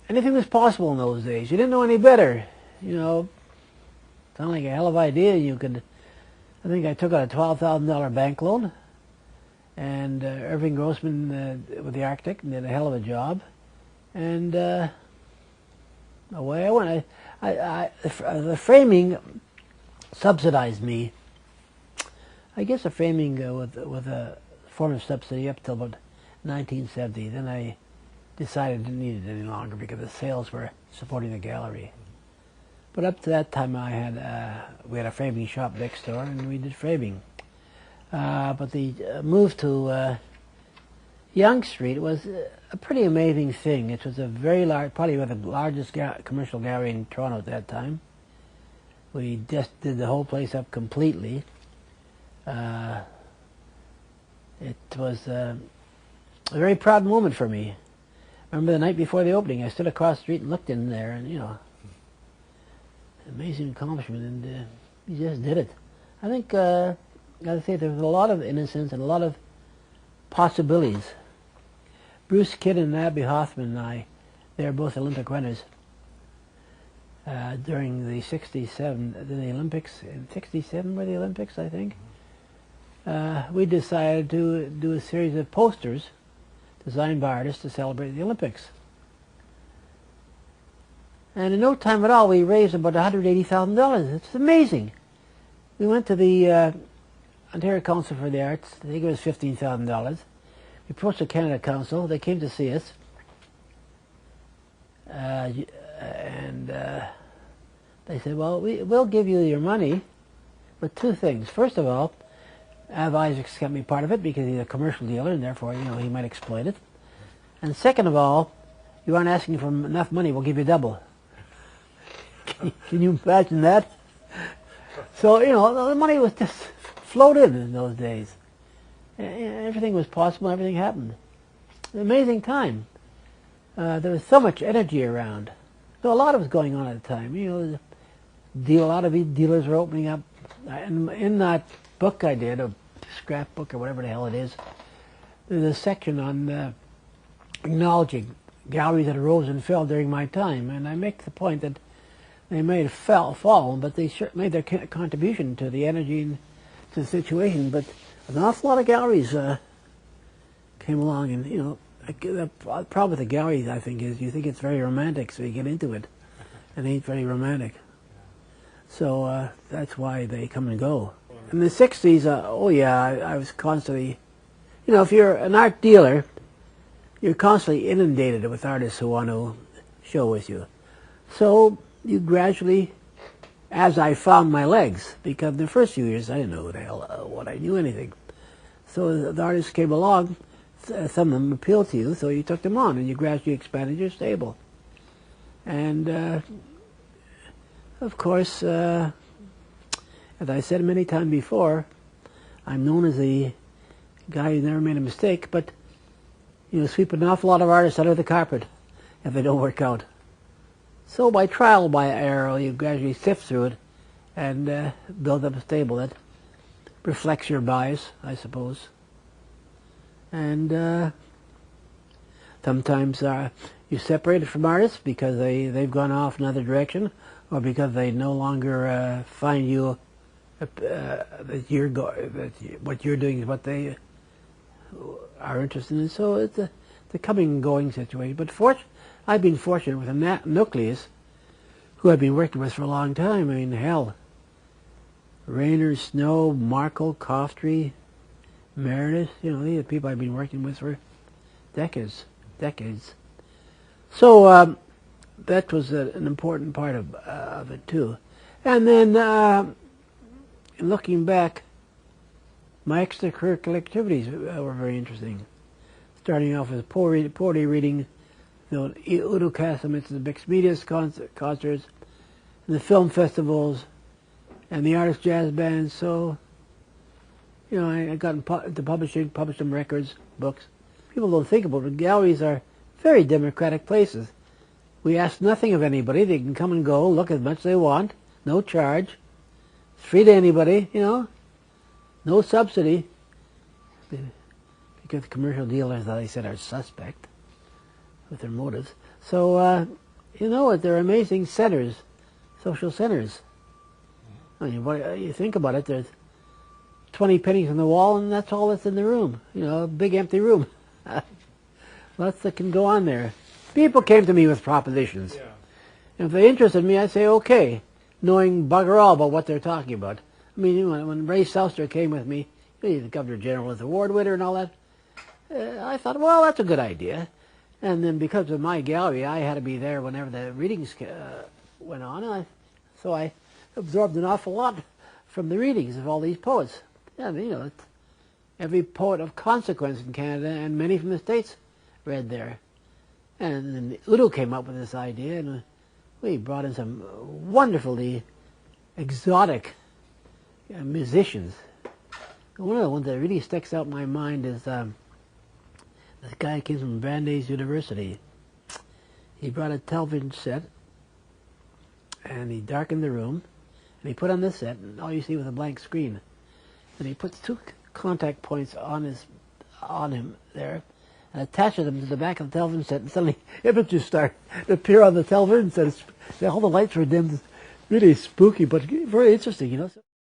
anything was possible in those days. You didn't know any better. You know, sounded like a hell of an idea. You could, I think I took out a $12,000 bank loan, and Irving Grossman with the architect did a hell of a job, and away I went. The framing subsidized me. I guess the framing with a form of subsidy up till about 1970. Then I decided I didn't need it any longer because the sales were supporting the gallery. But up to that time, we had a framing shop next door, and we did framing. But the move to Yonge Street was a pretty amazing thing. It was a very large, probably the largest commercial gallery in Toronto at that time. We just did the whole place up completely. It was a very proud moment for me. I remember the night before the opening, I stood across the street and looked in there, and you know, amazing accomplishment, and you just did it. I think, gotta say, there was a lot of innocence and a lot of possibilities. Bruce Kidd and Abby Hoffman and I, they were both Olympic runners. During the 67, the Olympics, in 67 were the Olympics, I think. We decided to do a series of posters designed by artists to celebrate the Olympics. And in no time at all, we raised about $180,000. It's amazing. We went to the Ontario Council for the Arts. I think it was $15,000. We approached the Canada Council. They came to see us. And they said, well, we'll give you your money, but two things. First of all, Av Isaacs can't be part of it because he's a commercial dealer, and therefore, you know, he might exploit it. And second of all, you aren't asking for enough money, we'll give you double. Can you imagine that? So, you know, the money was just flowed in those days. Everything was possible, everything happened. An amazing time. There was so much energy around. So a lot was going on at the time. You know, a lot of dealers were opening up. In that book I did, a scrapbook or whatever the hell it is, there's a section on acknowledging galleries that arose and fell during my time. And I make the point that they may have fallen, but they sure made their contribution to the energy and to the situation. But an awful lot of galleries came along, and you know, the problem with the galleries, I think, is you think it's very romantic, so you get into it, and it ain't very romantic. So that's why they come and go. In the 60s, oh yeah, I was constantly, you know, if you're an art dealer, you're constantly inundated with artists who want to show with you. So you gradually, as I found my legs, because the first few years I didn't know who the hell, what I knew anything. So the artists came along, some of them appealed to you, so you took them on, and you gradually expanded your stable. And of course, as I said many times before, I'm known as the guy who never made a mistake, but you know, sweep an awful lot of artists under the carpet if they don't work out. So by trial, by error, you gradually sift through it and build up a stable that reflects your bias, I suppose. And sometimes you separate from artists because they've gone off another direction, or because they no longer find you that what you're doing is what they are interested in. So it's a coming and going situation. But I've been fortunate with a nucleus who I've been working with for a long time. I mean, hell, Rayner, Snow, Markle, Coftry, Meredith, you know, these are people I've been working with for decades. So that was an important part of it too. And then looking back, my extracurricular activities were very interesting. Starting off with poetry reading, you know, Udo Kasimitz's the mixed media concerts, and the film festivals, and the artist jazz bands. So, you know, I got into publishing, published some records, books. People don't think about it, but galleries are very democratic places. We ask nothing of anybody. They can come and go, look as much as they want, no charge. It's free to anybody, you know, no subsidy. Because commercial dealers, as I said, are suspect with their motives. So, you know what, they're amazing centers, social centers. I mean, you think about it, there's 20 paintings on the wall, and that's all that's in the room. You know, a big empty room. Lots that can go on there. People came to me with propositions. Yeah. And if they interested me, I'd say, okay, knowing bugger all about what they're talking about. I mean, when Ray Souster came with me, he's the Governor General's Award winner and all that, I thought, well, that's a good idea. And then because of my gallery, I had to be there whenever the readings went on. And so I absorbed an awful lot from the readings of all these poets. Yeah, you know, every poet of consequence in Canada and many from the States read there. And then Udo came up with this idea, and we brought in some wonderfully exotic musicians. One of the ones that really sticks out in my mind is this guy came from Brandeis University. He brought a television set, and he darkened the room, and he put on this set, and all you see was a blank screen. And he puts 2 contact points on him there, and attaches them to the back of the television set, and suddenly images start to appear on the television set. All the lights were dimmed. Really spooky, but very interesting, you know.